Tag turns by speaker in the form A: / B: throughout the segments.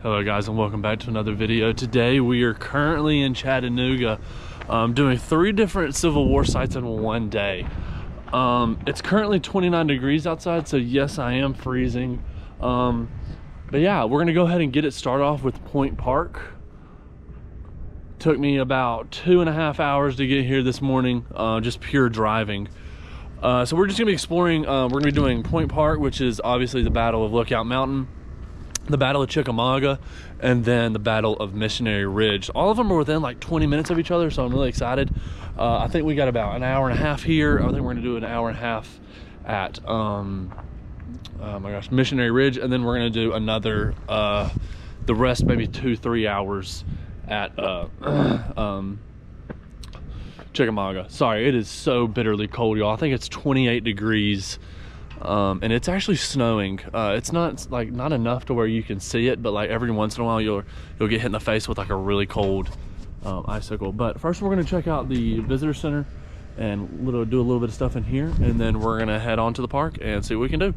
A: Hello guys, and welcome back to another video. Today we are currently in Chattanooga doing 3 different Civil War sites in one day. It's currently 29 degrees outside, so yes, I am freezing. But yeah, we're gonna go ahead and get it started off with Point Park. Took me about 2.5 hours to get here this morning, just pure driving. So we're just gonna be exploring, we're gonna be doing Point Park, which is obviously the Battle of Lookout Mountain, the Battle of Chickamauga, and then the Battle of Missionary Ridge. All of them are within like 20 minutes of each other, so I'm really excited. I think we got about an hour and a half here. I think we're gonna do an hour and a half at oh my gosh, Missionary Ridge, and then we're gonna do another the rest, maybe 2-3 hours at Chickamauga. Sorry, it is so bitterly cold, y'all. I think it's 28 degrees. And it's actually snowing. It's not like not enough to where you can see it, but like every once in a while you'll get hit in the face with like a really cold icicle. But first we're gonna check out the visitor center and do a little bit of stuff in here, and then we're gonna head on to the park and see what we can do.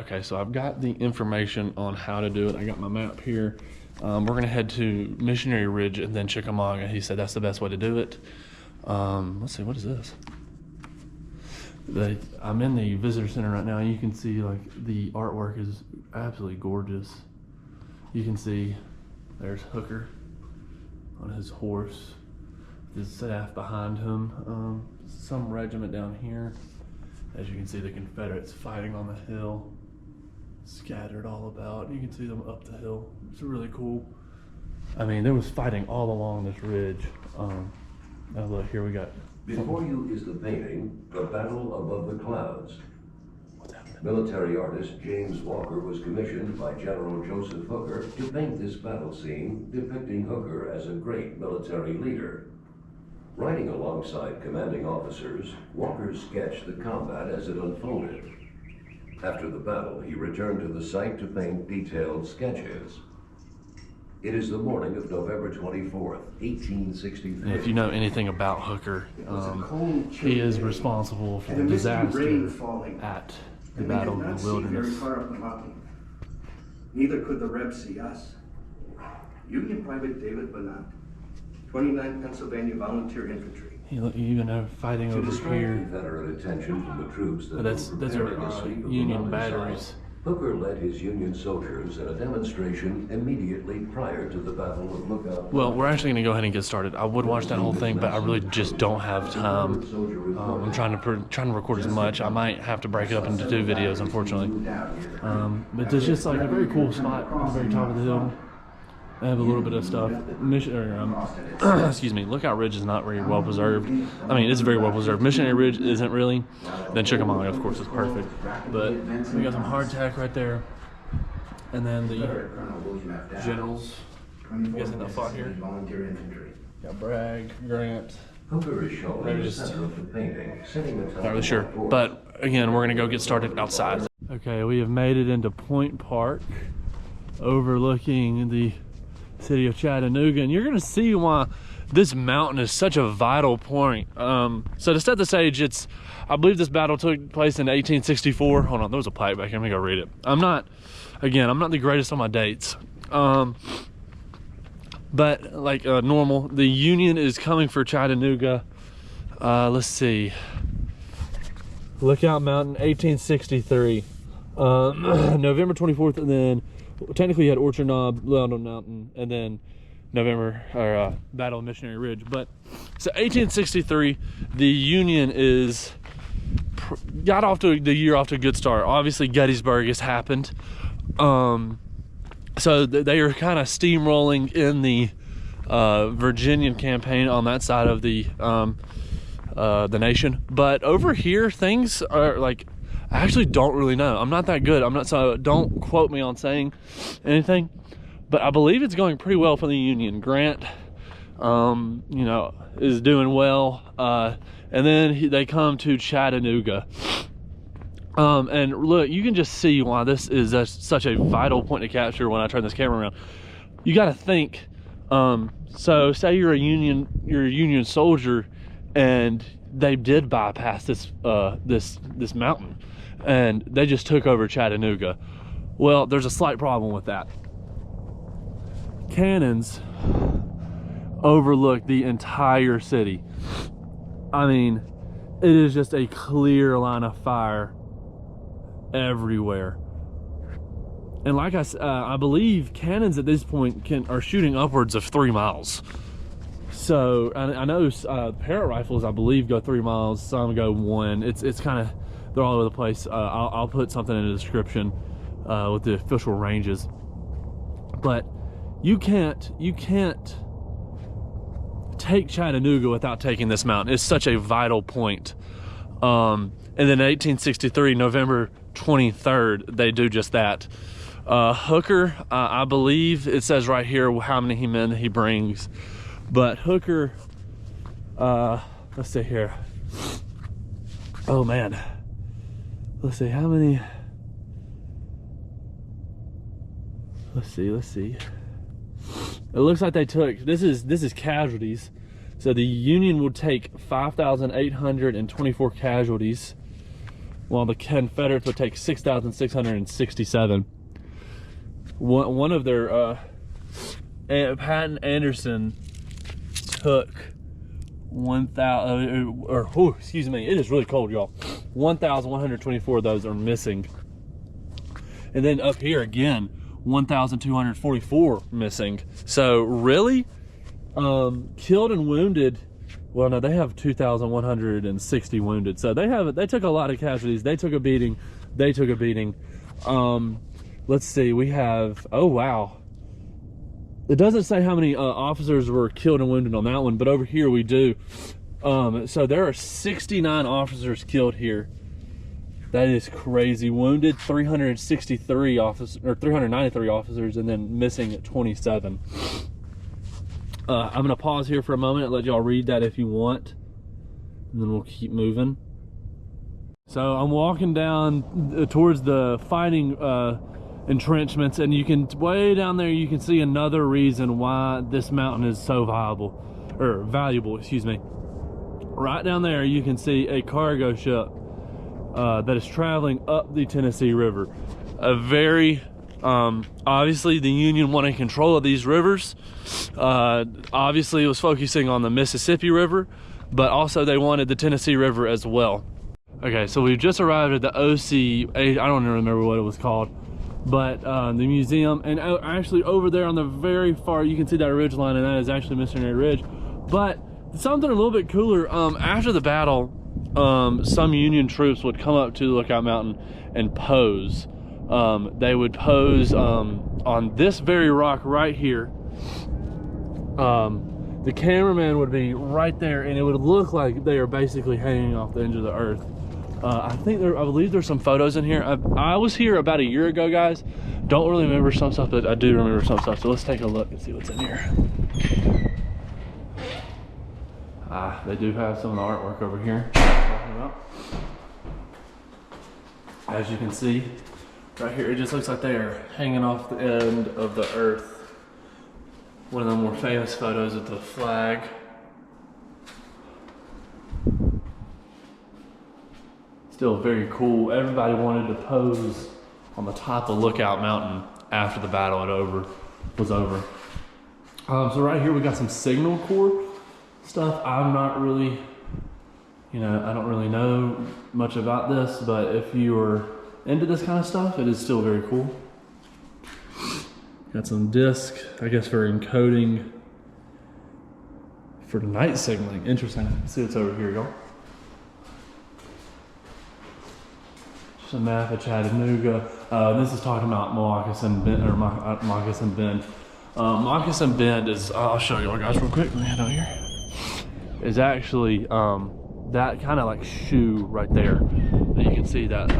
A: Okay, so I've got the information on how to do it. I got my map here. We're gonna head to Missionary Ridge and then Chickamauga. He said that's the best way to do it. Let's see, what is this? I'm in the visitor center right now, and you can see like the artwork is absolutely gorgeous. You can see there's Hooker on his horse, his staff behind him, some regiment down here. As you can see, the Confederates fighting on the hill, scattered all about. You can see them up the hill. It's really cool. I mean, there was fighting all along this ridge. Oh look, here we got.
B: Before you is the painting, The Battle Above the Clouds. Military artist James Walker was commissioned by General Joseph Hooker to paint this battle scene depicting Hooker as a great military leader. Writing alongside commanding officers, Walker sketched the combat as it unfolded. After the battle, he returned to the site to paint detailed sketches. It is the morning of November 24th, 1863.
A: If you know anything about Hooker, he is responsible for the disaster at the Battle of the Wilderness.
C: Neither could the Rebs see us. Union Private David Bernat, 29th Pennsylvania Volunteer Infantry.
A: You know, fighting over here.
B: Confederate attention from the troops that
A: those are Union batteries.
B: Hooker led his Union soldiers in a demonstration immediately prior to the Battle of Lookout.
A: Well, we're actually going to go ahead and get started. I would watch that whole thing, but I really just don't have time. I'm trying to record as much. I might have to break it up into 2 videos, unfortunately. But there's just like a very cool spot at the very top of the hill. I have a little bit of stuff. Excuse me, Lookout Ridge is not very well preserved. I mean, it's very well preserved. Missionary Ridge isn't really. Then Chickamauga, of course, is perfect. But we got some hardtack right there. And then the generals. I'm guessing they'll fought here. Got Bragg, Grant.
B: Hooker is shown in the center of the painting,
A: Not really sure. But again, we're going to go get started outside. Okay, we have made it into Point Park, overlooking the city of Chattanooga, and you're gonna see why this mountain is such a vital point. So to set the stage, I believe this battle took place in 1864. Hold on, there was a plaque back here. Let me go read it. I'm not the greatest on my dates, but like normal, the Union is coming for Chattanooga. Let's see, Lookout Mountain, 1863, November 24th, and then technically you had Orchard Knob, Loudon Mountain, and then Battle of Missionary Ridge. But so 1863, the Union got off to the year off to a good start. Obviously Gettysburg has happened, so they are kind of steamrolling in the Virginian campaign on that side of the nation. But over here things are like, I actually don't really know. I'm not that good. So don't quote me on saying anything, but I believe it's going pretty well for the Union. Grant, you know, is doing well. And then they come to Chattanooga. And look, you can just see why this is such a vital point to capture when I turn this camera around. You got to think, so say you're a Union soldier and they did bypass this mountain and they just took over Chattanooga. Well, there's a slight problem with that. cannons overlook the entire city. I mean, it is just a clear line of fire everywhere. And like I believe cannons at this point are shooting upwards of 3 miles. So I know parrot rifles, I believe, go 3 miles. Some go 1. It's kind of, they're all over the place. I'll put something in the description with the official ranges. But you can't take Chattanooga without taking this mountain. It's such a vital point. And then in 1863, November 23rd, they do just that. Hooker, I believe it says right here how many men he brings, but Hooker, let's see here. Oh man, let's see how many. Let's see. It looks like they took, this is casualties. So the Union will take 5,824 casualties, while the Confederates would take 6,667. One of their, Patton Anderson took 1,000, excuse me, it is really cold, y'all. 1,124 of those are missing. And then up here again, 1,244 missing. So really, killed and wounded, well, no, they have 2,160 wounded. So they took a lot of casualties. They took a beating. Let's see, we have, oh wow. It doesn't say how many officers were killed and wounded on that one, but over here we do. So there are 69 officers killed here. That is crazy. Wounded 363 officers, or 393 officers, and then missing at 27. I'm gonna pause here for a moment and let y'all read that if you want, and then we'll keep moving. So I'm walking down towards the fighting entrenchments, and you can, way down there, you can see another reason why this mountain is so valuable, excuse me. Right down there, you can see a cargo ship that is traveling up the Tennessee River. A very, obviously the Union wanted control of these rivers. Obviously it was focusing on the Mississippi River, but also they wanted the Tennessee River as well. Okay, so we've just arrived at the OC, I don't even remember what it was called, but the museum, and actually over there on the very far, you can see that ridge line, and that is actually Missionary Ridge. But something a little bit cooler, after the battle, some Union troops would come up to Lookout Mountain and pose. They would pose on this very rock right here. The cameraman would be right there, and it would look like they are basically hanging off the edge of the earth. I believe there's some photos in here. I was here about a year ago, guys. Don't really remember some stuff, but I do remember some stuff. So let's take a look and see what's in here. They do have some of the artwork over here. As you can see, right here, it just looks like they're hanging off the end of the earth. One of the more famous photos of the flag. Still very cool. Everybody wanted to pose on the top of Lookout Mountain after the battle was over. So right here we got some signal corps stuff. I'm not really, I don't really know much about this, but if you are into this kind of stuff, it is still very cool. Got some disc, I guess, for encoding for night signaling. Interesting. Let's see what's over here, y'all. Just a map of Chattanooga. This is talking about Moccasin Bend, or Moccasin Bend. Moccasin Bend is, I'll show you guys real quick. Let me head out here. Is actually that kind of like shoe right there. And you can see that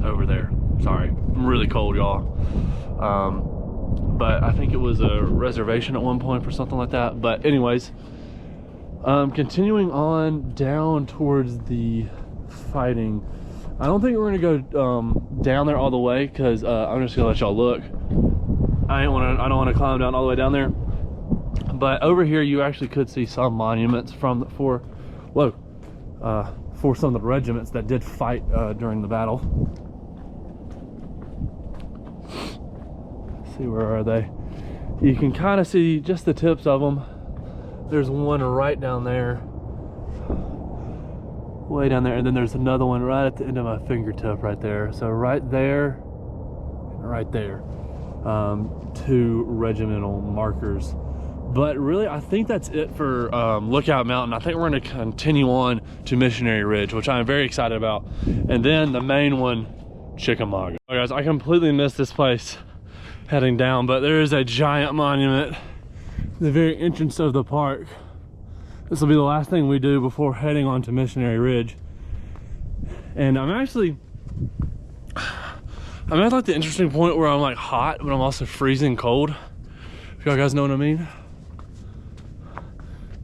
A: over there. Sorry, I'm really cold, y'all. But I think it was a reservation at one point for something like that. But anyways, continuing on down towards the fighting. I don't think we're gonna go down there all the way, because I'm just gonna let y'all look. I don't want to climb down all the way down there. But over here, you actually could see some monuments for some of the regiments that did fight during the battle. Let's see, where are they? You can kind of see just the tips of them. There's one right down there, way down there, and then there's another one right at the end of my fingertip right there. So right there, right there, 2 regimental markers. But really, I think that's it for Lookout Mountain. I think we're going to continue on to Missionary Ridge, which I'm very excited about. And then the main one, Chickamauga. Oh, guys, I completely missed this place heading down, but there is a giant monument at the very entrance of the park. This will be the last thing we do before heading on to Missionary Ridge. And I'm at like the interesting point where I'm like hot, but I'm also freezing cold. If y'all guys know what I mean.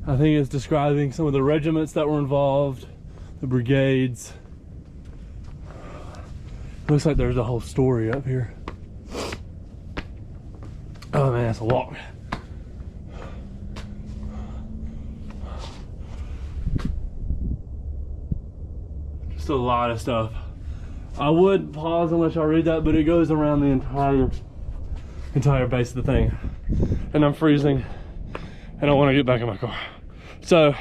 A: I think it's describing some of the regiments that were involved, the brigades. Looks like there's a whole story up here. Oh man, that's a walk. Just a lot of stuff. I would pause and let y'all read that, but it goes around the entire base of the thing. And I'm freezing and I want to get back in my car. So,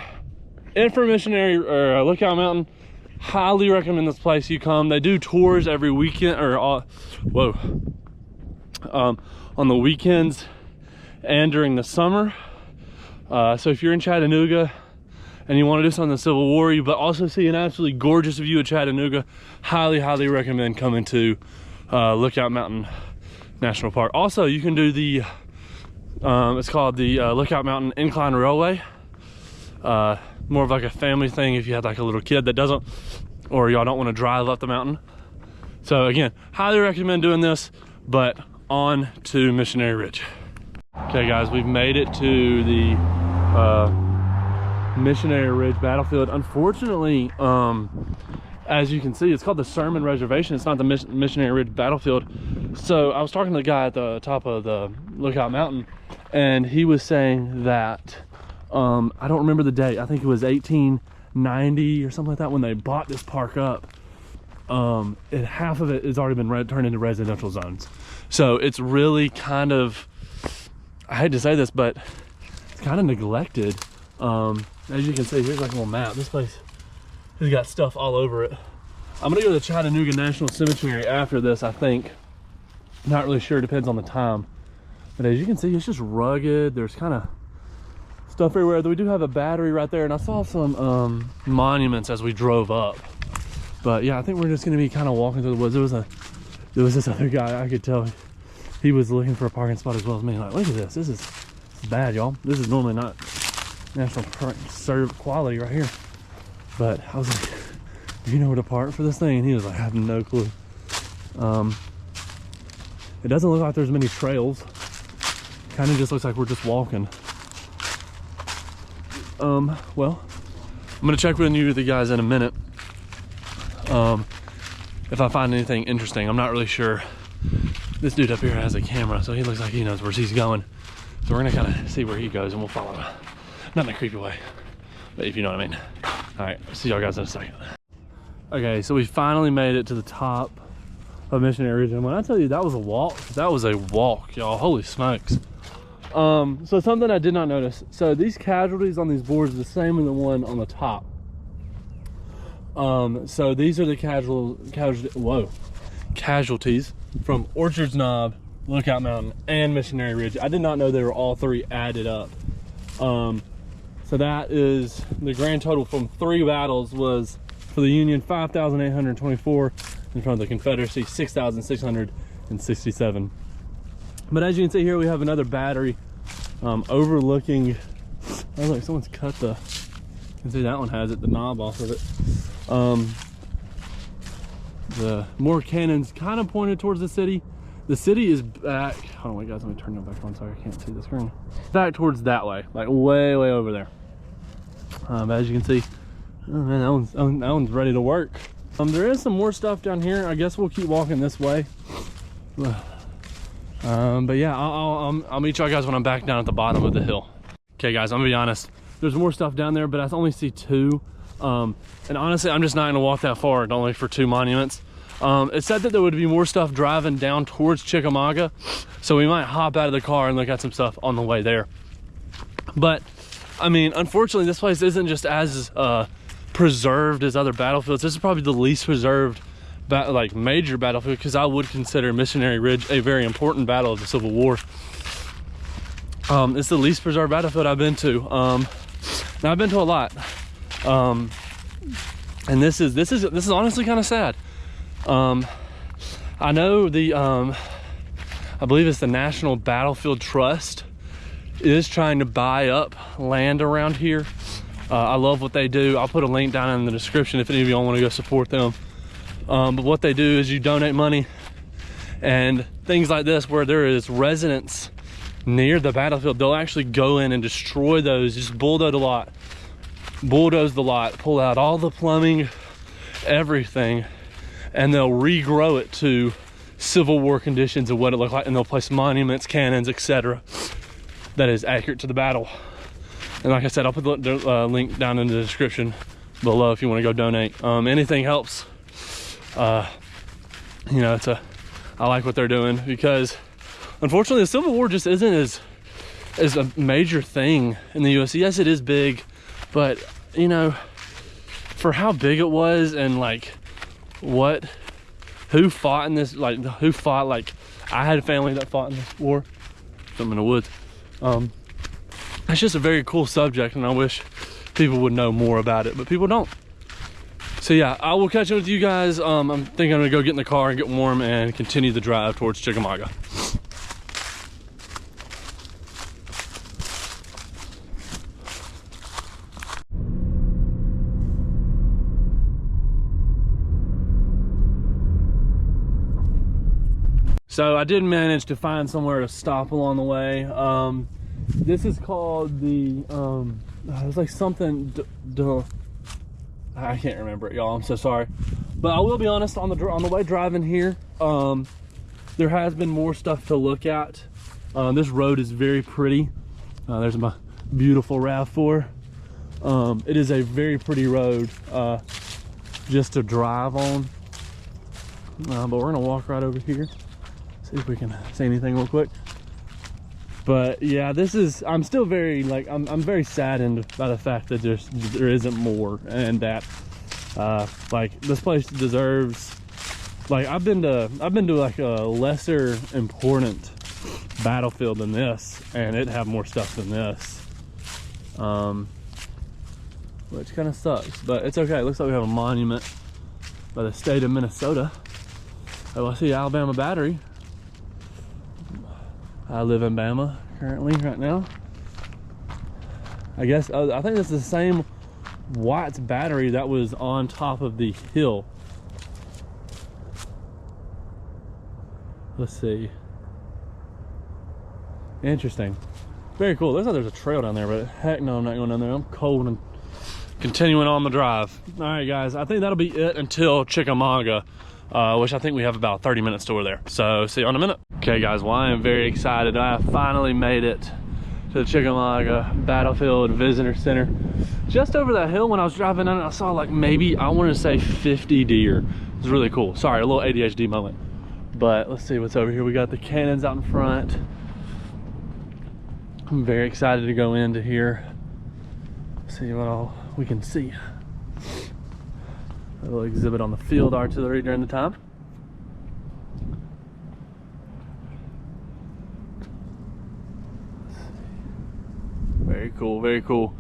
A: in for Missionary or Lookout Mountain, highly recommend this place. You come. They do tours every weekend, or on the weekends and during the summer. So if you're in Chattanooga and you want to do something in the Civil War, but also see an absolutely gorgeous view of Chattanooga, highly recommend coming to Lookout Mountain National Park. Also, you can do the it's called the Lookout Mountain Incline Railway. More of like a family thing if you have like a little kid that doesn't, or y'all don't want to drive up the mountain. So again, highly recommend doing this, but on to Missionary Ridge. Okay guys, we've made it to the Missionary Ridge Battlefield. Unfortunately, as you can see, it's called the Sermon Reservation. It's not the Missionary Ridge Battlefield. So I was talking to the guy at the top of the Lookout Mountain, and he was saying that I don't remember the date. I think it was 1890 or something like that when they bought this park up. And half of it has already been turned into residential zones. So it's really kind of, I hate to say this, but it's kind of neglected. As you can see, here's like a little map. This place has got stuff all over it. I'm gonna go to the Chattanooga National Cemetery after this, I think. Not really sure, depends on the time. But as you can see, it's just rugged. There's kind of stuff everywhere. We do have a battery right there, and I saw some monuments as we drove up. But yeah, I think we're just gonna be kind of walking through the woods. There was this other guy, I could tell he was looking for a parking spot as well as me. Like, look at this. This is bad, y'all. This is normally not National Park serve quality right here. But I was like, do you know where to park for this thing? And he was like, I have no clue. It doesn't look like there's many trails. Kind of just looks like we're just walking. Well, I'm gonna check with you with the guys in a minute. If I find anything interesting. I'm not really sure. This dude up here has a camera, so he looks like he knows where he's going. So we're gonna kind of see where he goes and we'll follow him. Not in a creepy way, but if you know what I mean. All right, see y'all guys in a second. Okay, so we finally made it to the top of Missionary Ridge. And when I tell you that was a walk, y'all, holy smokes. So something I did not notice. So these casualties on these boards are the same as the one on the top. So these are the casualties from Orchards Knob, Lookout Mountain, and Missionary Ridge. I did not know they were all three added up. So that is the grand total from 3 battles was for the Union 5,824, and from the Confederacy 6,667. But as you can see here, we have another battery overlooking. Oh look, someone's cut the. You can see that one has it, the knob off of it. The more cannons kind of pointed towards the city. The city is back. Hold on, wait guys, let me turn it back on. Sorry, I can't see the screen. Back towards that way, like way over there. As you can see, oh man, that one's ready to work. There is some more stuff down here. I guess we'll keep walking this way. But yeah, I'll meet y'all guys when I'm back down at the bottom of the hill. Okay guys, I'm gonna be honest. There's more stuff down there, but I only see 2. And honestly, I'm just not gonna walk that far, only for 2 monuments. It said that there would be more stuff driving down towards Chickamauga, so we might hop out of the car and look at some stuff on the way there. But I mean, unfortunately, this place isn't just as preserved as other battlefields. This is probably the least preserved like major battlefield, because I would consider Missionary Ridge a very important battle of the Civil War. It's the least preserved battlefield I've been to. Now I've been to a lot, and this is honestly kind of sad. I know the I believe it's the National Battlefield Trust is trying to buy up land around here. I love what they do. I'll put a link down in the description if any of y'all want to go support them. But what they do is you donate money and things like this, where there is residents near the battlefield, they'll actually go in and destroy those, just bulldoze the lot, pull out all the plumbing, everything, and they'll regrow it to Civil War conditions of what it looked like, and they'll place monuments, cannons, etc. that is accurate to the battle. And like I said, I'll put the link down in the description below if you want to go donate. Anything helps. You know, I like what they're doing, because unfortunately the Civil War just isn't as a major thing in the US. Yes, it is big, but you know, for how big it was, and like who fought in this, like I had a family that fought in this war, something in the woods. It's just a very cool subject, and I wish people would know more about it, but people don't. So yeah, I will catch up with you guys. I'm thinking I'm gonna go get in the car and get warm and continue the drive towards Chickamauga. So I did manage to find somewhere to stop along the way. This is called the, it's like something, I can't remember it, y'all. I'm so sorry. But I will be honest, on the way driving here, there has been more stuff to look at. This road is very pretty. There's my beautiful RAV4. It is a very pretty road just to drive on. But we're gonna walk right over here, see if we can see anything real quick. But yeah, I'm still very, like, I'm very saddened by the fact that there isn't more, and that like this place deserves, like, I've been to like a lesser important battlefield than this, and it had more stuff than this, which kind of sucks, but it's okay. It looks like we have a monument by the state of Minnesota. Oh, I see Alabama Battery. I live in Bama currently right now. I guess I think it's the same Watts battery that was on top of the hill. Let's see. Interesting. Very cool. Looks like there's a trail down there, but heck no, I'm not going down there. I'm cold and continuing on the drive. All right, guys, I think that'll be it until Chickamauga. Which I think we have about 30 minutes to there. So see you in a minute. Okay guys, well, I am very excited. I finally made it to the Chickamauga Battlefield Visitor Center. Just over that hill, when I was driving in, I saw like maybe, I want to say 50 deer. It was really cool. Sorry, a little ADHD moment. But let's see what's over here. We got the cannons out in front. I'm very excited to go into here. See what all we can see. A little exhibit on the field artillery during the time. Very cool, very cool.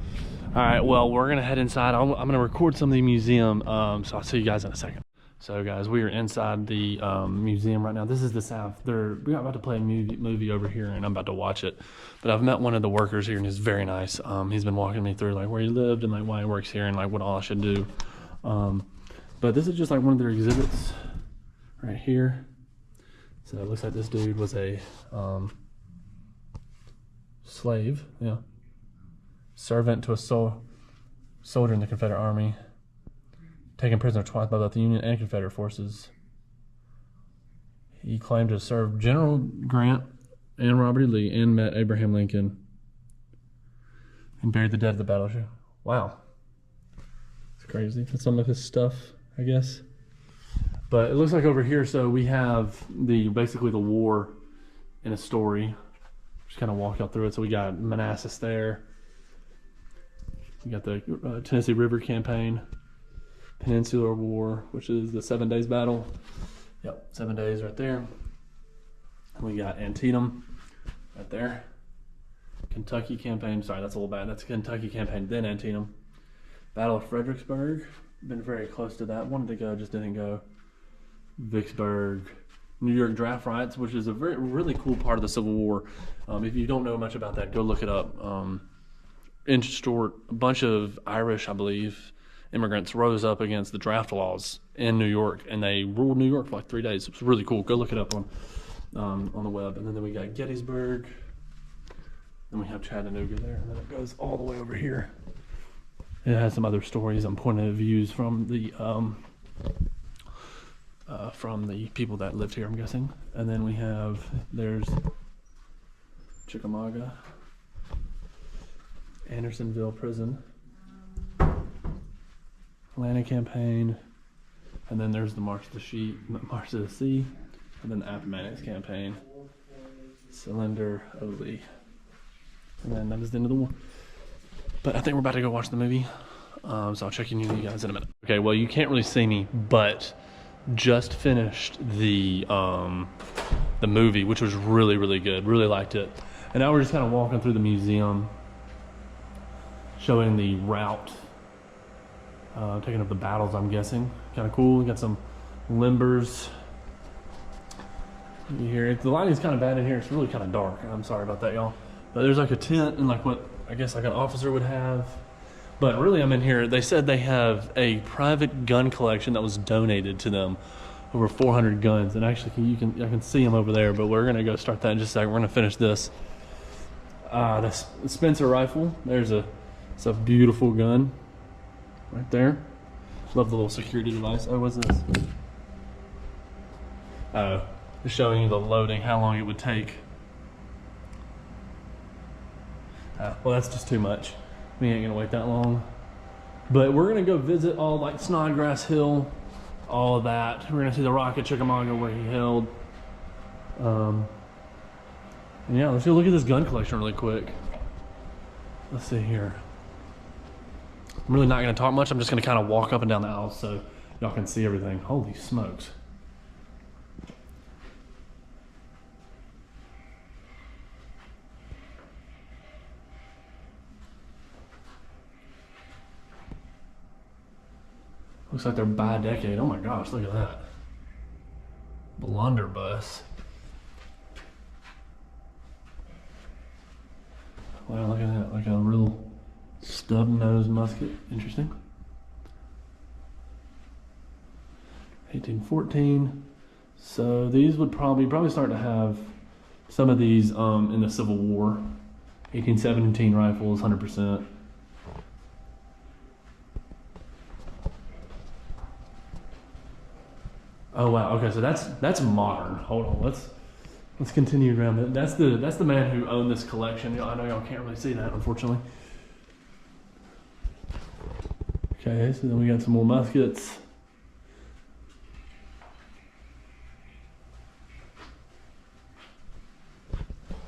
A: All right, well, we're gonna head inside. I'm gonna record some of the museum, so I'll see you guys in a second. So guys, we are inside the museum right now. This is the South. We're about to play a movie over here, and I'm about to watch it. But I've met one of the workers here, and he's very nice. He's been walking me through like where he lived and like why he works here and like what all I should do. But this is just like one of their exhibits right here. So it looks like this dude was a slave, yeah, servant to a soldier in the Confederate Army, taken prisoner twice by both the Union and Confederate forces. He claimed to have served General Grant and Robert E. Lee and met Abraham Lincoln and buried the dead at the battlefield. Wow. It's crazy. That's some of his stuff, I guess. But it looks like over here, so we have basically the war in a story. Just kind of walk y'all through it. So we got Manassas there. We got the Tennessee River Campaign, Peninsular War, which is the 7 Days Battle. Yep, 7 days right there. And we got Antietam right there. Kentucky Campaign, sorry, that's a little bad. That's Kentucky Campaign, then Antietam. Battle of Fredericksburg, been very close to that. Wanted to go, just didn't go. Vicksburg. New York Draft Riots, which is a really cool part of the Civil War. If you don't know much about that, go look it up. In short, a bunch of Irish, I believe, immigrants rose up against the draft laws in New York, and they ruled New York for like 3 days. It was really cool. Go look it up on the web. And then we got Gettysburg. Then we have Chattanooga there, and then it goes all the way over here. It has some other stories and point of views from the people that lived here, I'm guessing. And then we have, there's Chickamauga, Andersonville Prison, Atlanta Campaign, and then there's the March to the Sea, and then the Appomattox Campaign, Cylinder, Lee. And then that was the end of the war. But I think we're about to go watch the movie, so I'll check in with you guys in a minute. Okay, well, you can't really see me, but just finished the movie, which was really, really good. Really liked it. And now we're just kind of walking through the museum, showing the route, taking up the battles, I'm guessing. Kind of cool. We got some limbers. You hear it. The lighting's kind of bad in here. It's really kind of dark. I'm sorry about that, y'all. But there's like a tent and like what I guess like an officer would have. But really, I'm in here. They said they have a private gun collection that was donated to them, over 400 guns. And actually, I can see them over there. But we're gonna go start that in just a second. We're gonna finish this. The Spencer rifle. It's a beautiful gun, right there. Love the little security device. Oh, what's this? Oh, just showing you the loading, how long it would take. Well, that's just too much. We ain't gonna wait that long. But we're gonna go visit all like Snodgrass Hill, all of that. We're gonna see the rock at Chickamauga where he held. And yeah, let's go look at this gun collection really quick. Let's see here. I'm really not gonna talk much. I'm just gonna kind of walk up and down the aisle so y'all can see everything. Holy smokes. Looks like they're bi-decade. Oh my gosh, look at that. Blunderbuss. Wow, look at that. Like a real stub-nosed musket. Interesting. 1814. So these would probably start to have some of these in the Civil War. 1817 rifles, 100%. Oh wow. Okay, so that's modern. Hold on. Let's continue around. That's the man who owned this collection. I know y'all can't really see that, unfortunately. Okay, so then we got some more muskets.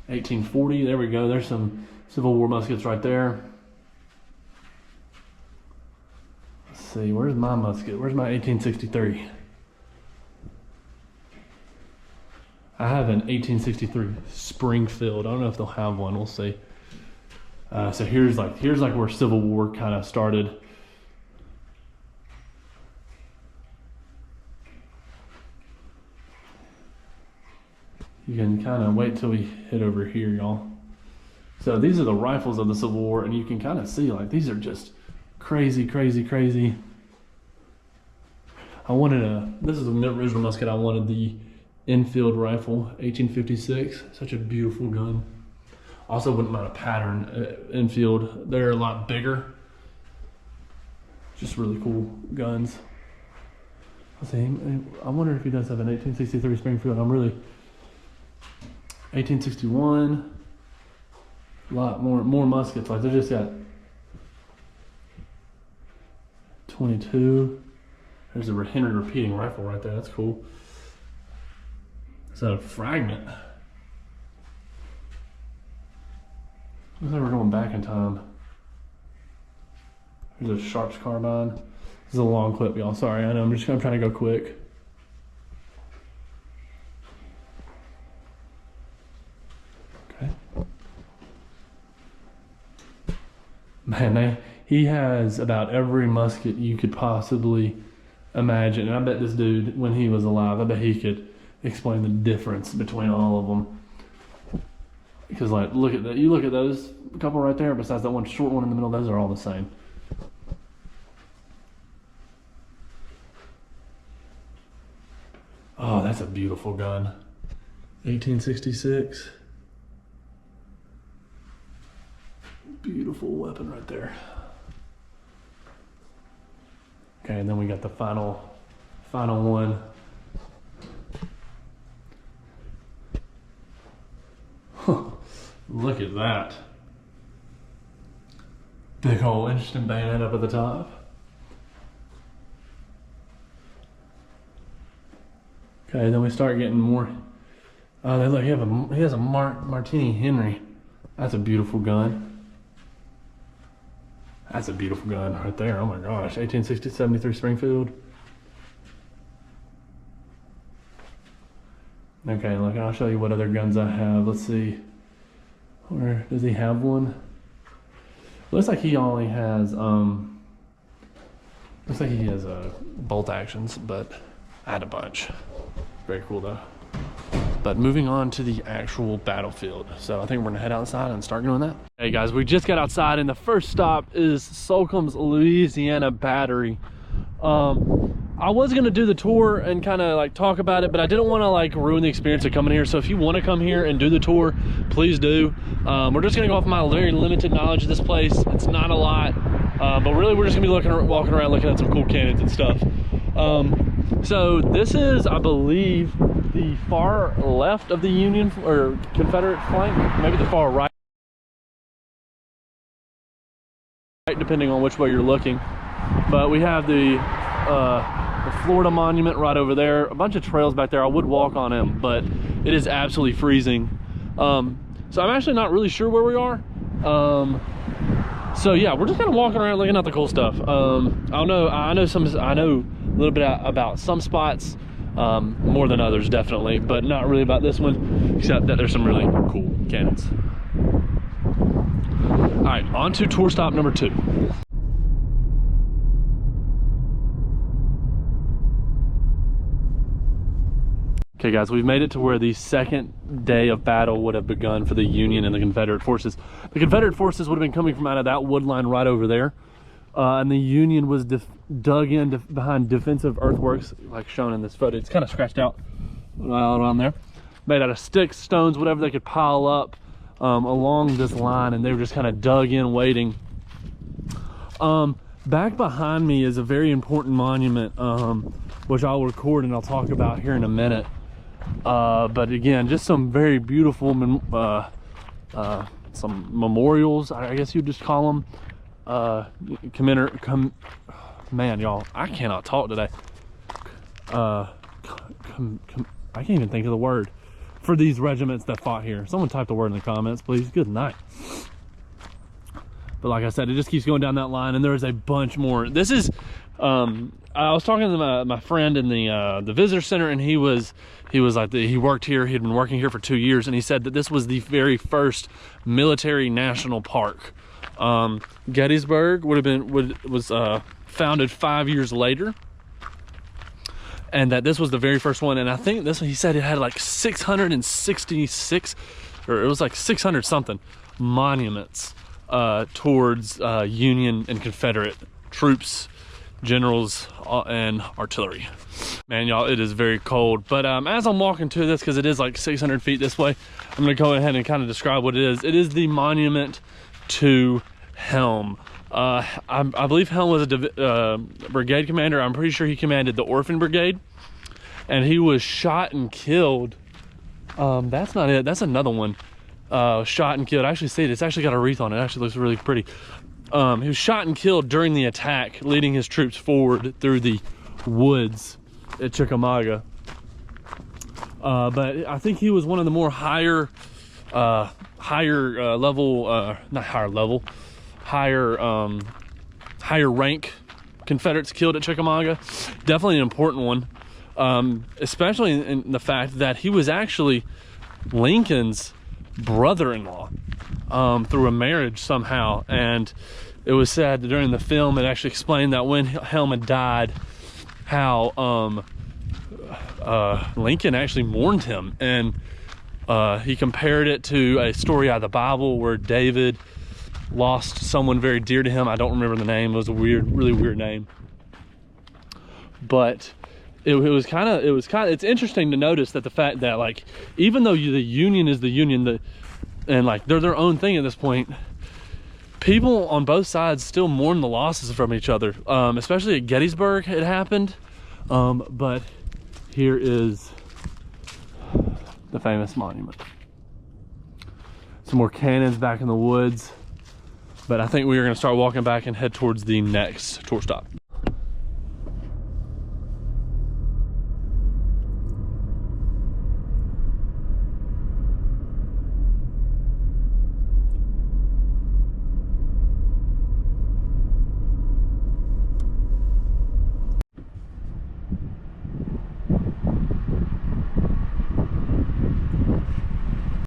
A: $1840. There we go. There's some Civil War muskets right there. Let's see. Where's my musket? Where's my 1863? I have an 1863 Springfield. I don't know if they'll have one. We'll see. So here's like where Civil War kind of started. You can kind of wait till we hit over here, y'all. So these are the rifles of the Civil War, and you can kind of see like these are just crazy, crazy, crazy. This is the original musket. I wanted the Enfield rifle, 1856. Such a beautiful gun. Also wouldn't mind a pattern Enfield. They're a lot bigger. Just really cool guns. Let's see. I wonder if he does have an 1863 Springfield. 1861. A lot more muskets. Like they just got 22. There's a Henry repeating rifle right there. That's cool. Is that a fragment? Looks like we're going back in time. There's a Sharps carbine. This is a long clip, y'all. Sorry, I know. I'm trying to go quick. Okay. Man, he has about every musket you could possibly imagine. And I bet this dude, when he was alive, I bet he could explain the difference between all of them. Because, like, look at that. You look at those couple right there, besides that one short one in the middle, those are all the same. Oh, that's a beautiful gun. 1866. Beautiful weapon right there. Okay, and then we got the final one. Huh, look at that. Big hole, interesting bayonet up at the top. Okay, then we start getting more. Oh, look, he has a Martini Henry. That's a beautiful gun. That's a beautiful gun right there. Oh my gosh, 1860, 73 Springfield. Okay, look, I'll show you what other guns I have. Let's see. Where does he have one? Looks like he only has looks like he has bolt actions, but I had a bunch. Very cool though. But moving on to the actual battlefield. So I think we're gonna head outside and start doing that. Hey guys, we just got outside and the first stop is Slocum's Louisiana Battery. I was gonna do the tour and kind of like talk about it, but I didn't want to like ruin the experience of coming here. So if you want to come here and do the tour, please do. We're just gonna go off my very limited knowledge of this place. It's not a lot, but really we're just gonna be walking around looking at some cool cannons and stuff. So this is, I believe, the far left of the Union or Confederate flank, maybe the far right, depending on which way you're looking. But we have the Florida Monument right over there, a bunch of trails back there. I would walk on them, but it is absolutely freezing. So I'm actually not really sure where we are. So yeah, we're just kind of walking around looking at the cool stuff. I know a little bit about some spots, more than others definitely, but not really about this one, except that there's some really cool cannons. All right, on to tour stop number 2. Okay guys, we've made it to where the second day of battle would have begun for the Union and the Confederate forces. The Confederate forces would have been coming from out of that wood line right over there. And the Union was dug in behind defensive earthworks, like shown in this photo. It's kind of scratched out around there. Made out of sticks, stones, whatever they could pile up along this line, and they were just kind of dug in waiting. Back behind me is a very important monument, which I'll record and I'll talk about here in a minute. But again, just some very beautiful some memorials, I guess you'd just call them. Man, y'all, I cannot talk today. I can't even think of the word for these regiments that fought here. Someone type the word in the comments, please. Good night. But like I said, it just keeps going down that line, and there is a bunch more. This is, I was talking to my friend in the visitor center, and he was like, he worked here. He'd been working here for 2 years, and he said that this was the very first military national park. Gettysburg was founded 5 years later, and that this was the very first one. And I think this one, he said it had like 666, or it was like 600 something monuments towards Union and Confederate troops, generals, and artillery. Man, y'all, it is very cold. But as I'm walking to this, because it is like 600 feet this way, I'm gonna go ahead and kind of describe what it is. It is the monument to Helm. I believe Helm was a brigade commander. I'm pretty sure he commanded the Orphan Brigade, and he was shot and killed. That's not it. That's another one. Shot and killed. I actually see it. It's actually got a wreath on it. It actually looks really pretty. He was shot and killed during the attack, leading his troops forward through the woods at Chickamauga. But I think he was one of the more higher rank Confederates killed at Chickamauga. Definitely an important one, especially in the fact that he was actually Lincoln's brother-in-law through a marriage somehow. And it was said that during the film it actually explained that when Helmet died, how Lincoln actually mourned him, and he compared it to a story out of the Bible where David lost someone very dear to him. I don't remember the name. It was a really weird name, but it's interesting to notice that the fact that, like, even though the Union is the Union, and like they're their own thing at this point, people on both sides still mourn the losses from each other. Especially at Gettysburg it happened, but here is the famous monument. Some more cannons back in the woods, but I think we are going to start walking back and head towards the next tour stop.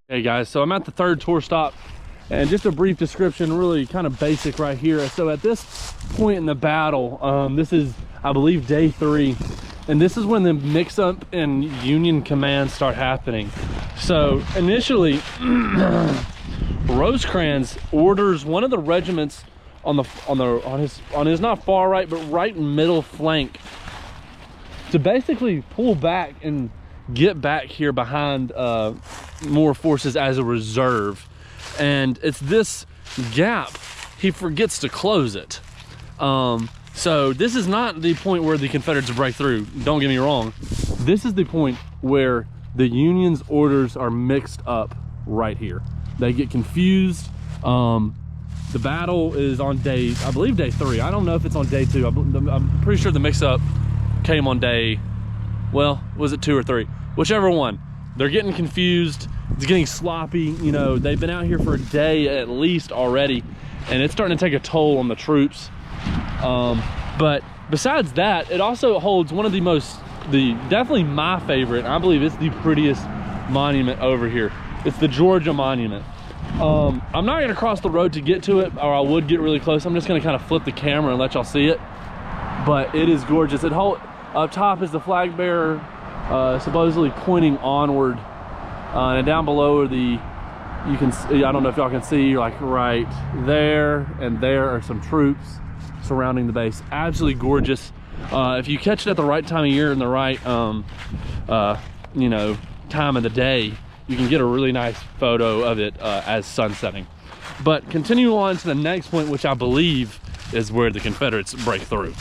A: Hey guys, so I'm at the third tour stop, and just a brief description, really kind of basic right here. So at this point in the battle, this is, I believe, day 3, and this is when the mix-up and Union commands start happening. So initially, Rosecrans orders one of the regiments on his not far right, but right middle flank to basically pull back and get back here behind more forces as a reserve. And it's this gap he forgets to close it. So this is not the point where the Confederates break through, don't get me wrong. This is the point where the Union's orders are mixed up right here. They get confused. The battle is on I believe day 3. I don't know if it's on day 2. I'm pretty sure the mix-up came on day, well, was it 2 or 3? Whichever one. They're getting confused. It's getting sloppy. You know, they've been out here for a day at least already, and it's starting to take a toll on the troops. But besides that, it also holds one of definitely my favorite, and I believe it's the prettiest monument over here. It's the Georgia Monument. I'm not gonna cross the road to get to it, or I would get really close. I'm just gonna kind of flip the camera and let y'all see it. But it is gorgeous. Up top is the flag bearer, supposedly pointing onward, and down below are you can see, I don't know if y'all can see, like right there and there are some troops surrounding the base. Absolutely gorgeous. If you catch it at the right time of year and the right you know, time of the day, you can get a really nice photo of it as sun setting. But continue on to the next point, which I believe is where the Confederates break through.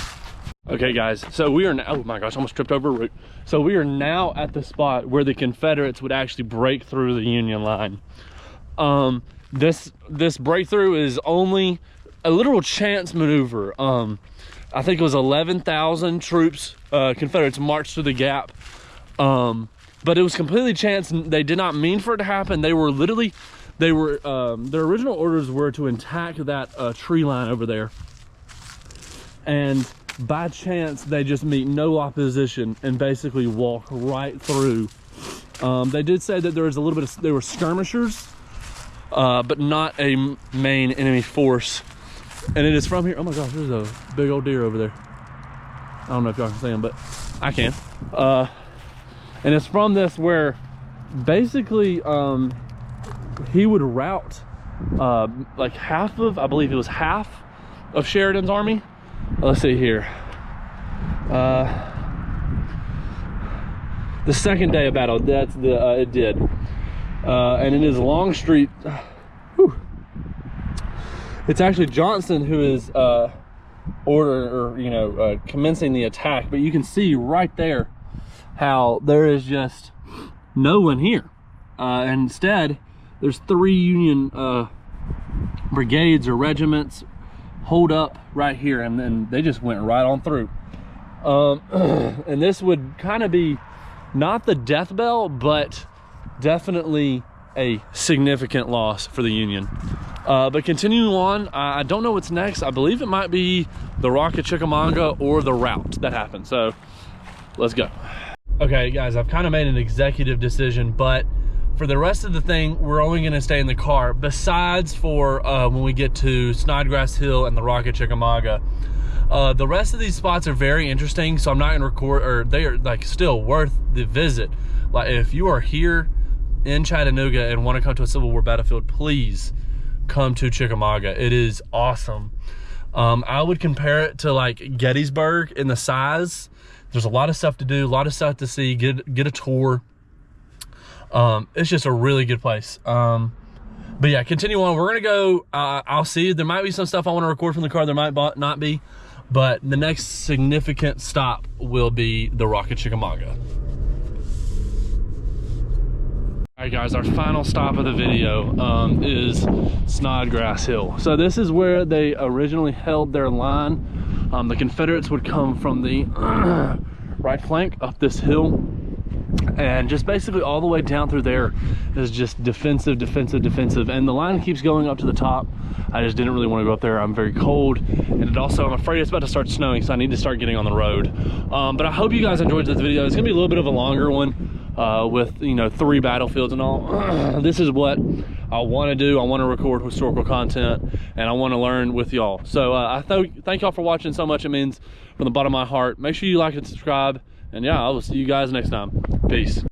A: Okay guys, so we are now, oh my gosh, I almost tripped over a root. So we are now at the spot where the Confederates would actually break through the Union line. This breakthrough is only a literal chance maneuver. I think it was 11,000 troops, Confederates marched through the gap. But it was completely chance. They did not mean for it to happen. Their original orders were to attack that tree line over there. And by chance, they just meet no opposition and basically walk right through. They did say that there was a little bit of, they were skirmishers, but not a main enemy force. And it is from here, oh my gosh, there's a big old deer over there. I don't know if y'all can see him, but I can. And it's from this where basically he would rout like half of, I believe it was half of Sheridan's army. Let's see here. The second day of battle, that's the, it did. And it is Longstreet. Whew. It's actually Johnson who is commencing the attack, but you can see right there how there is just no one here. Instead, there's 3 Union brigades or regiments hold up right here, and then they just went right on through. And this would kind of be not the death bell, but definitely a significant loss for the Union. But continuing on, I don't know what's next. I believe it might be the Rock at Chickamauga or the route that happened. So let's go. Okay, guys, I've kind of made an executive decision, but for the rest of the thing, we're only going to stay in the car, besides for when we get to Snodgrass Hill and the Rock at Chickamauga. The rest of these spots are very interesting, so I'm not going to record, or they are like still worth the visit. Like, if you are here in Chattanooga and want to come to a Civil War battlefield, please come to Chickamauga. It is awesome. I would compare it to like Gettysburg in the size. There's a lot of stuff to do, a lot of stuff to see, get a tour. It's just a really good place. But yeah, continue on. We're gonna go, I'll see, there might be some stuff I want to record from the car, there might not be, but the next significant stop will be the Rock at Chickamauga. All right, guys, our final stop of the video is Snodgrass Hill. So this is where they originally held their line. The Confederates would come from the right flank up this hill, and just basically all the way down through there is just defensive, and the line keeps going up to the top. I just didn't really want to go up there. I'm very cold, and I'm afraid it's about to start snowing, so I need to start getting on the road. But I hope you guys enjoyed this video. It's gonna be a little bit of a longer one, with 3 battlefields and all. This is what I want to do. I want to record historical content, and I want to learn with y'all. So I thank y'all for watching so much. It means from the bottom of my heart. Make sure you like and subscribe, and yeah, I will see you guys next time. Peace.